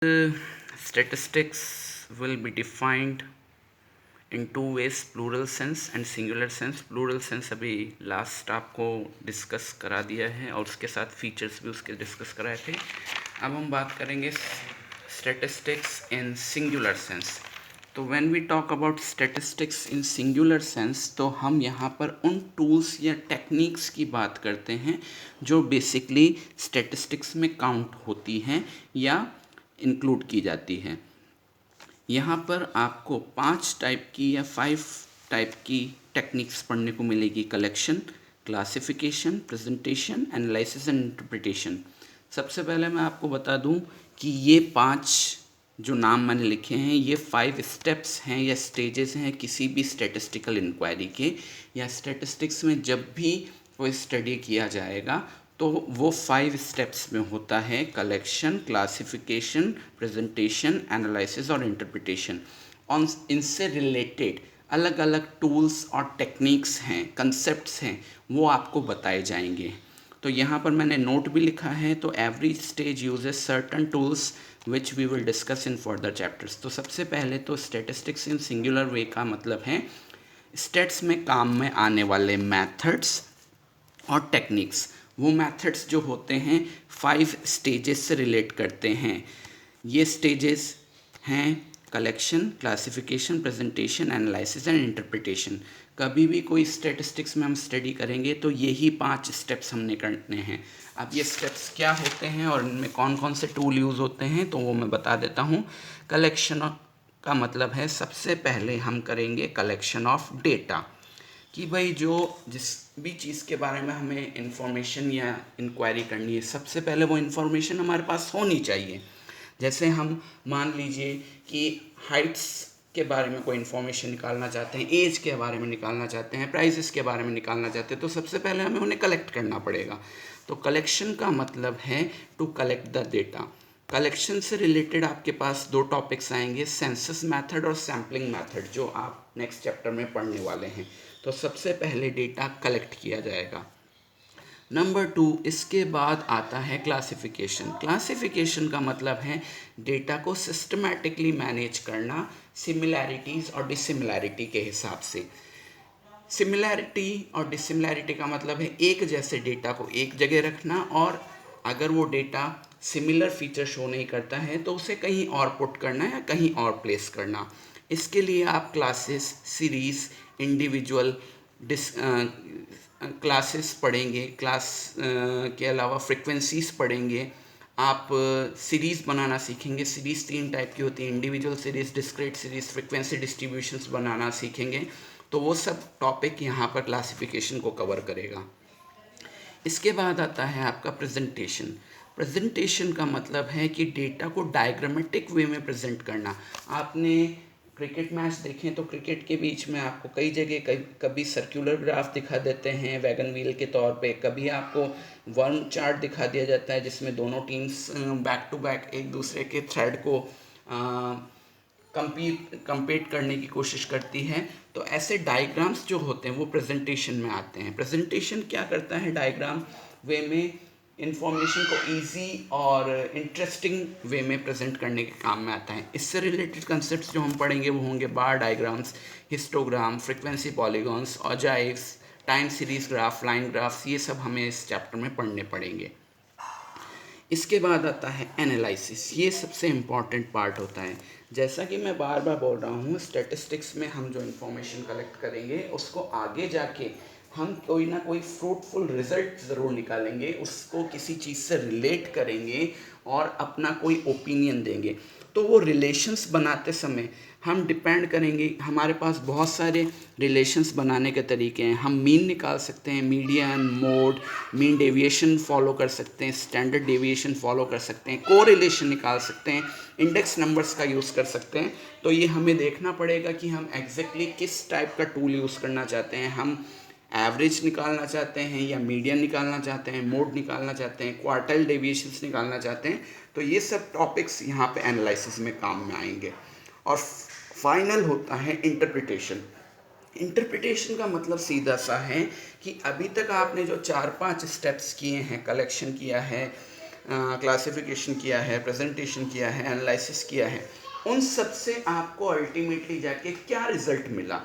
Statistics will be defined in two ways, plural sense and singular sense. Plural sense अभी last आपको discuss करा दिया है और उसके साथ फीचर्स भी उसके डिस्कस कराए थे। अब हम बात करेंगे स्टैटिस्टिक्स इन सिंगुलर सेंस। तो when we talk about statistics in singular sense, तो हम यहाँ पर उन टूल्स या टेक्निक्स की बात करते हैं जो बेसिकली स्टैटिस्टिक्स में काउंट होती हैं या इंक्लूड की जाती हैं। यहाँ पर आपको 5 टाइप की या 5 टाइप की टेक्निक्स पढ़ने को मिलेगी। Collection, classification, presentation, analysis and interpretation. सबसे पहले मैं आपको बता दूं कि ये 5 जो नाम मैंने लिखे हैं, ये 5 स्टेप्स हैं या स्टेजेस हैं किसी भी स्टैटिस्टिकल इंक्वायरी के, या स्टैटिस्टिक्स में जब भी कोई स्टडी किया जाएगा तो वो 5 स्टेप्स में होता है। कलेक्शन, क्लासिफिकेशन, प्रेजेंटेशन, एनालिसिस और इंटरप्रिटेशन। और इनसे रिलेटेड अलग अलग टूल्स और टेक्निक्स हैं, कंसेप्ट्स हैं, वो आपको बताए जाएंगे। तो यहाँ पर मैंने नोट भी लिखा है। तो every stage uses certain tools which we will discuss in further chapters. तो सबसे पहले तो स्टैटिस्टिक्स इन सिंगुलर वे का मतलब है स्टेट्स में काम में आने वाले मैथड्स और टेक्निक्स। वो मेथड्स जो होते हैं 5 स्टेजेस से रिलेट करते हैं। ये स्टेजेस हैं collection, classification, presentation, analysis and interpretation. कभी भी कोई स्टैटिस्टिक्स में हम स्टडी करेंगे तो यही 5 स्टेप्स हमने करने हैं। अब ये स्टेप्स क्या होते हैं और इनमें कौन कौन से टूल यूज़ होते हैं तो वो मैं बता देता हूँ। कलेक्शन का मतलब है सबसे पहले हम करेंगे कलेक्शन ऑफ डेटा, कि भाई जो जिस भी चीज़ के बारे में हमें इंफॉर्मेशन या इंक्वायरी करनी है, सबसे पहले वो इंफॉर्मेशन हमारे पास होनी चाहिए। जैसे हम मान लीजिए कि हाइट्स के बारे में कोई इन्फॉर्मेशन निकालना चाहते हैं, एज के बारे में निकालना चाहते हैं, प्राइसेस के बारे में निकालना चाहते हैं, तो सबसे पहले हमें उन्हें कलेक्ट करना पड़ेगा। तो कलेक्शन का मतलब है to collect the data. Collection से रिलेटेड आपके पास 2 टॉपिक्स आएंगे, सेंसस मेथड और सैम्पलिंग मेथड, जो आप नेक्स्ट चैप्टर में पढ़ने वाले हैं। तो सबसे पहले डेटा कलेक्ट किया जाएगा। नंबर 2, इसके बाद आता है क्लासिफिकेशन। क्लासिफिकेशन का मतलब है डेटा को सिस्टमैटिकली मैनेज करना सिमिलैरिटीज़ और डिसिमिलैरिटी के हिसाब से। सिमिलैरिटी और डिसिमिलैरिटी का मतलब है एक जैसे डेटा को एक जगह रखना, और अगर वो डेटा सिमिलर फीचर शो नहीं करता है तो उसे कहीं और पुट करना या कहीं और प्लेस करना। इसके लिए आप क्लासेस, सीरीज़, इंडिविजुअल क्लासेस पढ़ेंगे। क्लास के अलावा फ्रिक्वेंसीज पढ़ेंगे। आप सीरीज़ बनाना सीखेंगे। सीरीज़ 3 टाइप की होती है, individual series, discrete series, frequency distributions बनाना सीखेंगे। तो वो सब टॉपिक यहाँ पर क्लासिफिकेशन को कवर करेगा। इसके बाद आता है आपका प्रेजेंटेशन। प्रेजेंटेशन का मतलब है कि डेटा को डायग्रामेटिक वे में प्रेजेंट करना। आपने क्रिकेट मैच देखें तो क्रिकेट के बीच में आपको कई जगह कभी सर्कुलर ग्राफ दिखा देते हैं वैगन व्हील के तौर पे, कभी आपको वर्म चार्ट दिखा दिया जाता है जिसमें दोनों टीम्स बैक टू बैक एक दूसरे के थ्रेड को कंपीट करने की कोशिश करती है। तो ऐसे डायग्राम्स जो होते हैं वो प्रेजेंटेशन में आते हैं। प्रेजेंटेशन क्या करता है, डायग्राम वे में इंफॉर्मेशन को इजी और इंटरेस्टिंग वे में प्रेजेंट करने के काम में आता है। इससे रिलेटेड कंसेप्ट्स जो हम पढ़ेंगे वो होंगे bar diagrams, histogram, frequency polygons, ogives, time series graph, line graphs, ये सब हमें इस चैप्टर में पढ़ने पड़ेंगे। इसके बाद आता है एनालिसिस। ये सबसे इम्पॉर्टेंट पार्ट होता है। जैसा कि मैं बार बार बोल रहा हूँ, स्टैटिस्टिक्स में हम जो इन्फॉर्मेशन कलेक्ट करेंगे उसको आगे जाके हम कोई ना कोई फ्रूटफुल रिजल्ट ज़रूर निकालेंगे, उसको किसी चीज़ से रिलेट करेंगे और अपना कोई ओपिनियन देंगे। तो वो रिलेशंस बनाते समय हम डिपेंड करेंगे, हमारे पास बहुत सारे रिलेशंस बनाने के तरीके हैं। हम मीन निकाल सकते हैं, median, mode, mean deviation follow कर सकते हैं, स्टैंडर्ड डेविएशन फॉलो कर सकते हैं, कोरिलेशन निकाल सकते हैं, इंडेक्स नंबर्स का यूज़ कर सकते हैं। तो ये हमें देखना पड़ेगा कि हम एग्जैक्टली किस टाइप का टूल यूज़ करना चाहते हैं। हम एवरेज निकालना चाहते हैं या मीडियन निकालना चाहते हैं, मोड निकालना चाहते हैं, क्वार्टाइल डेविएशंस निकालना चाहते हैं। तो ये सब टॉपिक्स यहाँ पे एनालिसिस में काम में आएंगे। और फाइनल होता है इंटरप्रिटेशन। इंटरप्रिटेशन का मतलब सीधा सा है कि अभी तक आपने जो 4-5 स्टेप्स किए हैं, कलेक्शन किया है, क्लासिफिकेशन किया है, प्रेजेंटेशन किया है, एनालिसिस किया है, उन सब से आपको अल्टीमेटली जाके क्या रिज़ल्ट मिला,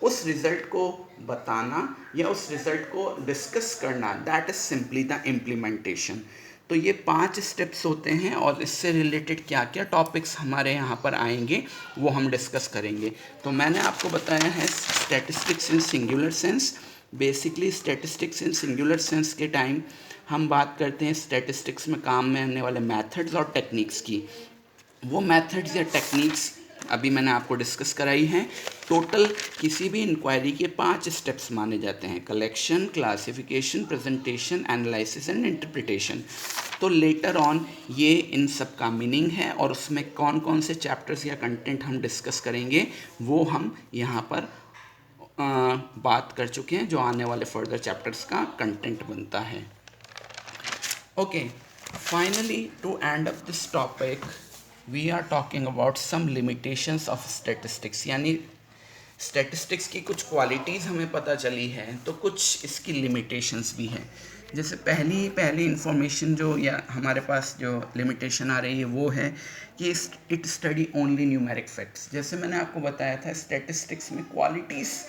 उस रिज़ल्ट को बताना या उस रिज़ल्ट को डिस्कस करना, that is simply the implementation. तो ये 5 स्टेप्स होते हैं और इससे रिलेटेड क्या क्या टॉपिक्स हमारे यहाँ पर आएंगे वो हम डिस्कस करेंगे। तो मैंने आपको बताया है statistics in singular sense. Basically statistics in singular sense के टाइम हम बात करते हैं स्टैटिस्टिक्स में काम में आने वाले मेथड्स और टेक्निक्स की। वो मेथड्स या टेक्निक्स अभी मैंने आपको डिस्कस कराई हैं। टोटल किसी भी इंक्वायरी के 5 स्टेप्स माने जाते हैं: collection, classification, presentation, analysis and interpretation. तो लेटर ऑन ये इन सब का मीनिंग है और उसमें कौन कौन से चैप्टर्स या कंटेंट हम डिस्कस करेंगे वो हम यहाँ पर बात कर चुके हैं, जो आने वाले फर्दर चैप्टर्स का कंटेंट बनता है। Okay, finally to end up this topic we are talking about some limitations of statistics. यानी स्टैटिस्टिक्स की कुछ क्वालिटीज़ हमें पता चली है, तो कुछ इसकी लिमिटेशंस भी हैं। जैसे पहली इंफॉर्मेशन जो या हमारे पास जो लिमिटेशन आ रही है वो है कि it study only numeric facts. जैसे मैंने आपको बताया था स्टैटिस्टिक्स में क्वालिटीज़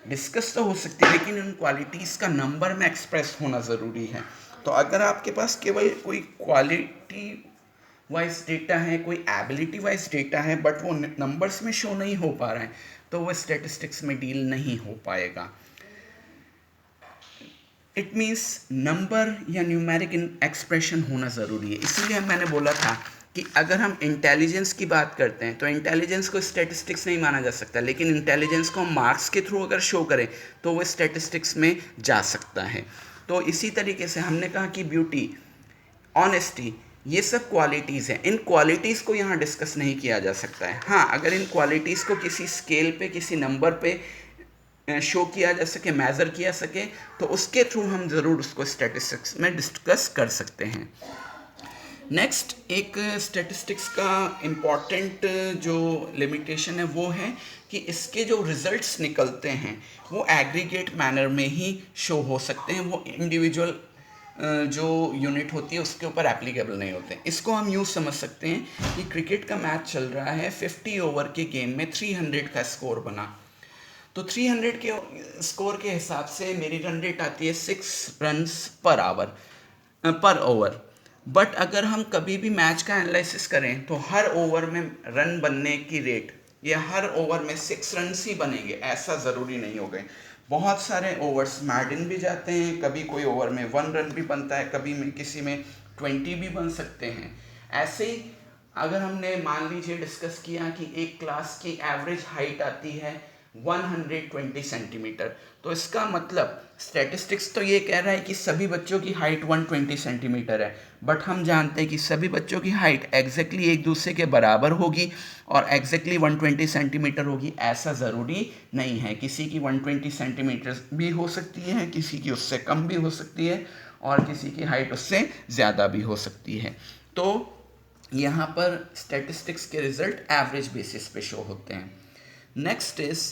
डिस्कस तो हो सकती है, लेकिन उन क्वालिटीज़ का नंबर में एक्सप्रेस होना ज़रूरी है। तो अगर आपके पास केवल कोई क्वालिटी वाइज डेटा है, कोई एबिलिटी वाइज डेटा है, बट वो नंबर्स में शो नहीं हो पा रहा है, तो वो स्टैटिस्टिक्स में डील नहीं हो पाएगा। इट मीन्स नंबर या न्यूमेरिक एक्सप्रेशन होना ज़रूरी है। इसीलिए मैंने बोला था कि अगर हम इंटेलिजेंस की बात करते हैं तो इंटेलिजेंस को स्टैटिस्टिक्स नहीं माना जा सकता, लेकिन इंटेलिजेंस को हम मार्क्स के थ्रू अगर शो करें तो वो स्टैटिस्टिक्स में जा सकता है। तो इसी तरीके से हमने कहा कि ब्यूटी, ऑनेस्टी, ये सब क्वालिटीज़ हैं। इन क्वालिटीज़ को यहाँ डिस्कस नहीं किया जा सकता है। हाँ, अगर इन क्वालिटीज़ को किसी स्केल पे, किसी नंबर पे शो किया जा सके, मेज़र किया सके, तो उसके थ्रू हम ज़रूर उसको स्टैटिस्टिक्स में डिस्कस कर सकते हैं। नेक्स्ट एक स्टैटिस्टिक्स का इम्पॉर्टेंट जो लिमिटेशन है वो है कि इसके जो रिजल्ट्स निकलते हैं वो एग्रीगेट मैनर में ही शो हो सकते हैं, वो इंडिविजुअल जो यूनिट होती है उसके ऊपर एप्लीकेबल नहीं होते। इसको हम यूँ समझ सकते हैं कि क्रिकेट का मैच चल रहा है, 50 ओवर के गेम में 300 का स्कोर बना, तो 300 के स्कोर के हिसाब से मेरी रन रेट आती है 6 रन्स पर ओवर। बट अगर हम कभी भी मैच का एनालिसिस करें तो हर ओवर में रन बनने की रेट या हर ओवर में 6 रन्स ही बनेंगे, ऐसा ज़रूरी नहीं हो गए। बहुत सारे ओवर्स मैडन भी जाते हैं, कभी कोई ओवर में 1 रन भी बनता है, कभी में किसी में 20 भी बन सकते हैं। ऐसे ही अगर हमने मान लीजिए डिस्कस किया कि एक क्लास की एवरेज हाइट आती है 120 सेंटीमीटर, तो इसका मतलब स्टैटिस्टिक्स तो ये कह रहा है कि सभी बच्चों की हाइट 120 सेंटीमीटर है, बट हम जानते हैं कि सभी बच्चों की हाइट एग्जैक्टली एक दूसरे के बराबर होगी और एग्जैक्टली 120 सेंटीमीटर होगी, ऐसा ज़रूरी नहीं है। किसी की 120 सेंटीमीटर भी हो सकती है, किसी की उससे कम भी हो सकती है और किसी की हाइट उससे ज़्यादा भी हो सकती है। तो यहाँ पर स्टैटिस्टिक्स के रिजल्ट एवरेज बेसिस पे शो होते हैं। नेक्स्ट इज़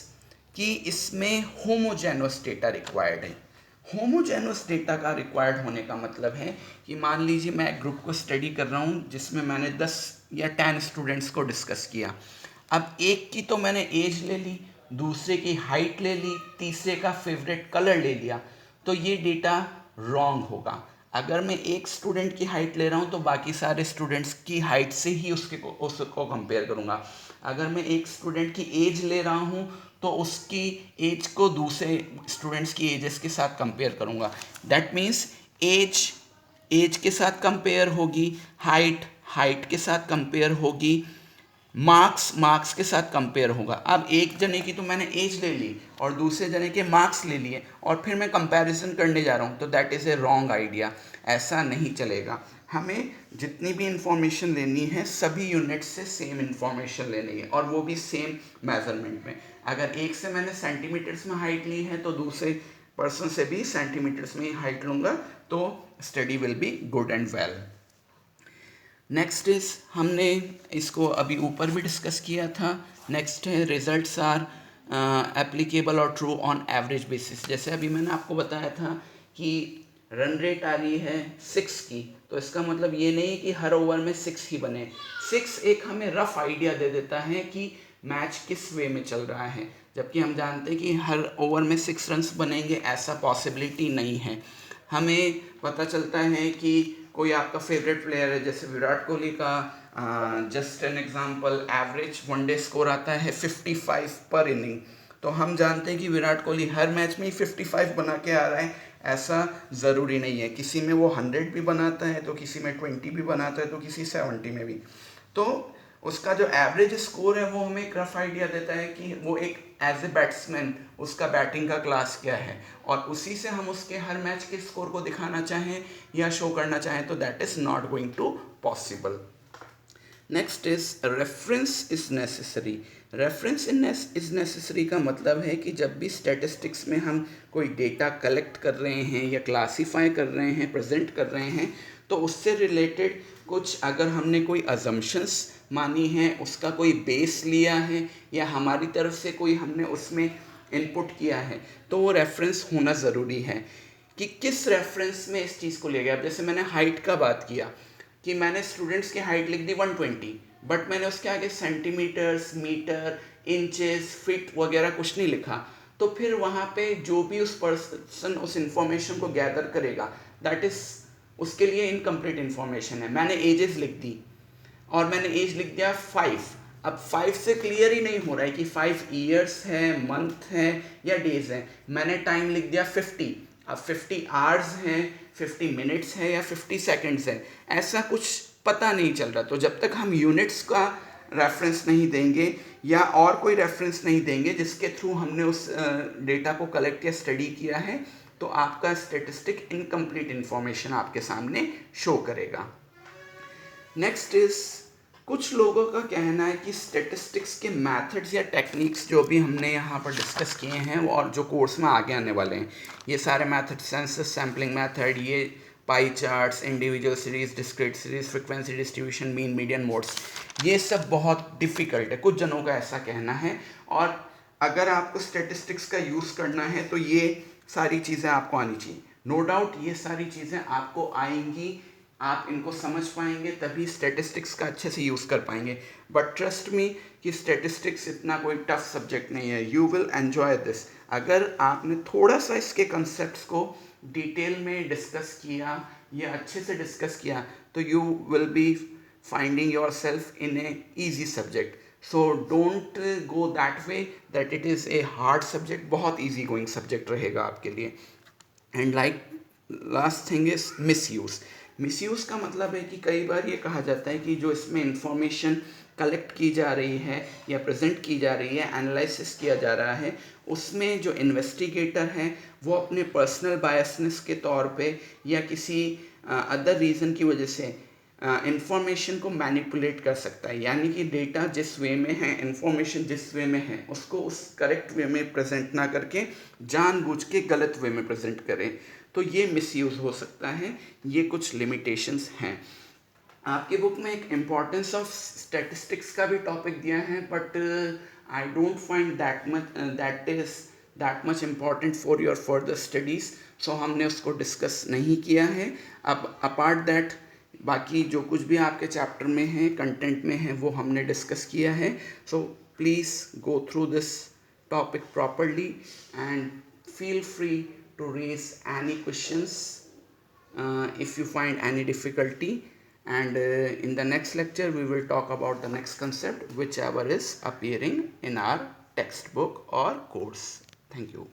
कि इसमें होमोजेनस डेटा रिक्वायर्ड है। होमोजेनस डेटा का रिक्वायर्ड होने का मतलब है कि मान लीजिए मैं एक ग्रुप को स्टडी कर रहा हूँ जिसमें मैंने 10 या 10 स्टूडेंट्स को डिस्कस किया। अब एक की तो मैंने एज ले ली, दूसरे की हाइट ले ली, तीसरे का फेवरेट कलर ले लिया, तो ये डेटा रॉन्ग होगा। अगर मैं एक स्टूडेंट की हाइट ले रहा हूँ तो बाकी सारे स्टूडेंट्स की हाइट से ही उसको कंपेयर करूँगा। अगर मैं एक स्टूडेंट की एज ले रहा हूँ तो उसकी एज को दूसरे स्टूडेंट्स की एजेस के साथ कंपेयर करूँगा। दैट मीन्स एज के साथ कंपेयर होगी, हाइट के साथ कंपेयर होगी, मार्क्स के साथ कंपेयर होगा। अब एक जने की तो मैंने एज ले ली और दूसरे जने के मार्क्स ले लिए और फिर मैं कंपैरिजन करने जा रहा हूँ, तो that is a wrong idea. ऐसा नहीं चलेगा। हमें जितनी भी इंफॉर्मेशन लेनी है सभी यूनिट से सेम इंफॉर्मेशन लेनी है और वो भी सेम मेजरमेंट में। अगर एक से मैंने सेंटीमीटर्स में हाइट ली है तो दूसरे पर्सन से भी सेंटीमीटर्स में ही हाइट लूँगा, तो study will be good and well. Next is हमने इसको अभी ऊपर भी डिस्कस किया था। नेक्स्ट है रिजल्ट्स आर एप्लीकेबल और ट्रू ऑन एवरेज बेसिस। जैसे अभी मैंने आपको बताया था कि रन रेट आ रही है 6 की, तो इसका मतलब ये नहीं कि हर ओवर में 6 ही बने। 6 एक हमें रफ आइडिया दे देता है कि मैच किस वे में चल रहा है, जबकि हम जानते हैं कि हर ओवर में 6 रन्स बनेंगे, ऐसा पॉसिबिलिटी नहीं है। हमें पता चलता है कि कोई आपका फेवरेट प्लेयर है, जैसे विराट कोहली का just an example, average one day score आता है 55 पर इनिंग। तो हम जानते हैं कि विराट कोहली हर मैच में ही 55 बना के आ रहा है, ऐसा ज़रूरी नहीं है। किसी में वो 100 भी बनाता है, तो किसी में 20 भी बनाता है, तो किसी 70 में भी। तो उसका जो एवरेज स्कोर है वो हमें एक रफ आइडिया देता है कि वो एक एज ए बैट्समैन उसका बैटिंग का क्लास क्या है, और उसी से हम उसके हर मैच के स्कोर को दिखाना चाहें या शो करना चाहें तो that is not going to possible. Next is reference is necessary. Reference is necessary का मतलब है कि जब भी स्टैटिस्टिक्स में हम कोई डेटा कलेक्ट कर रहे हैं या क्लासीफाई कर रहे हैं, प्रेजेंट कर रहे हैं, तो उससे रिलेटेड कुछ अगर हमने कोई अजम्पशंस मानी है, उसका कोई बेस लिया है, या हमारी तरफ से कोई हमने उसमें इनपुट किया है, तो वो रेफरेंस होना ज़रूरी है कि किस रेफरेंस में इस चीज़ को लिया गया। अब जैसे मैंने हाइट का बात किया कि मैंने स्टूडेंट्स की हाइट लिख दी 120, बट मैंने उसके आगे सेंटीमीटर्स, मीटर, इंचेस, फीट वगैरह कुछ नहीं लिखा, तो फिर वहाँ पे जो भी उस पर्सन उस इंफॉर्मेशन को गैदर करेगा, दैट इज़ उसके लिए इनकम्प्लीट इन्फॉर्मेशन है। मैंने एजेस लिख दी और मैंने एज लिख दिया 5, अब 5 से क्लियर ही नहीं हो रहा है कि 5 ईयर्स है, मंथ है या डेज है। मैंने टाइम लिख दिया 50, अब 50 आवर्स हैं, 50 मिनट्स है या 50 सेकंड्स है, ऐसा कुछ पता नहीं चल रहा। तो जब तक हम यूनिट्स का रेफरेंस नहीं देंगे या और कोई रेफरेंस नहीं देंगे जिसके थ्रू हमने उस डेटा को कलेक्ट या स्टडी किया है, तो आपका स्टेटिस्टिक इनकम्प्लीट इन्फॉर्मेशन आपके सामने शो करेगा। नेक्स्ट इज, कुछ लोगों का कहना है कि स्टेटिस्टिक्स के मेथड्स या टेक्निक्स जो भी हमने यहाँ पर डिस्कस किए हैं और जो कोर्स में आगे आने वाले हैं, ये सारे मेथड, सेंसस सैम्पलिंग मेथड, ये pie charts, individual series, discrete series, frequency distribution, mean, median, modes, ये सब बहुत डिफ़िकल्ट है, कुछ जनों का ऐसा कहना है। और अगर आपको स्टेटिस्टिक्स का यूज़ करना है तो ये सारी चीज़ें आपको आनी चाहिए। नो डाउट ये सारी चीज़ें आपको आएंगी, आप इनको समझ पाएंगे, तभी स्टैटिस्टिक्स का अच्छे से यूज़ कर पाएंगे। बट ट्रस्ट मी कि स्टैटिस्टिक्स इतना कोई टफ सब्जेक्ट नहीं है, यू विल एन्जॉय दिस। अगर आपने थोड़ा सा इसके कंसेप्ट्स को डिटेल में डिस्कस किया या अच्छे से डिस्कस किया, तो you will be finding your self in A easy subject. So don't go that way that it is a hard subject, बहुत ईजी गोइंग सब्जेक्ट रहेगा आपके लिए। And like last thing is misuse. Misuse का मतलब है कि कई बार ये कहा जाता है कि जो इसमें इंफॉर्मेशन कलेक्ट की जा रही है या प्रेजेंट की जा रही है, एनालिसिस किया जा रहा है, उसमें जो इन्वेस्टिगेटर हैं वो अपने पर्सनल बायसनेस के तौर पे या किसी अदर रीज़न की वजह से इंफॉर्मेशन को मैनिपुलेट कर सकता है। यानी कि डेटा जिस वे में है, इंफॉर्मेशन जिस वे में है, उसको उस करेक्ट वे में प्रेजेंट ना करके जानबूझ के गलत वे में प्रेजेंट करें, तो ये मिसयूज़ हो सकता है। ये कुछ लिमिटेशंस हैं। आपकी बुक में एक इम्पॉर्टेंस ऑफ स्टैटिस्टिक्स का भी टॉपिक दिया है, but I don't find that much important for your further studies, so हमने उसको डिस्कस नहीं किया है। अब अपार्ट दैट बाकी जो कुछ भी आपके चैप्टर में है, कंटेंट में है, वो हमने डिस्कस किया है। So please go through this topic properly and feel free to raise any questions if you find any difficulty, and in the next lecture we will talk about the next concept whichever is appearing in our textbook or course. Thank you.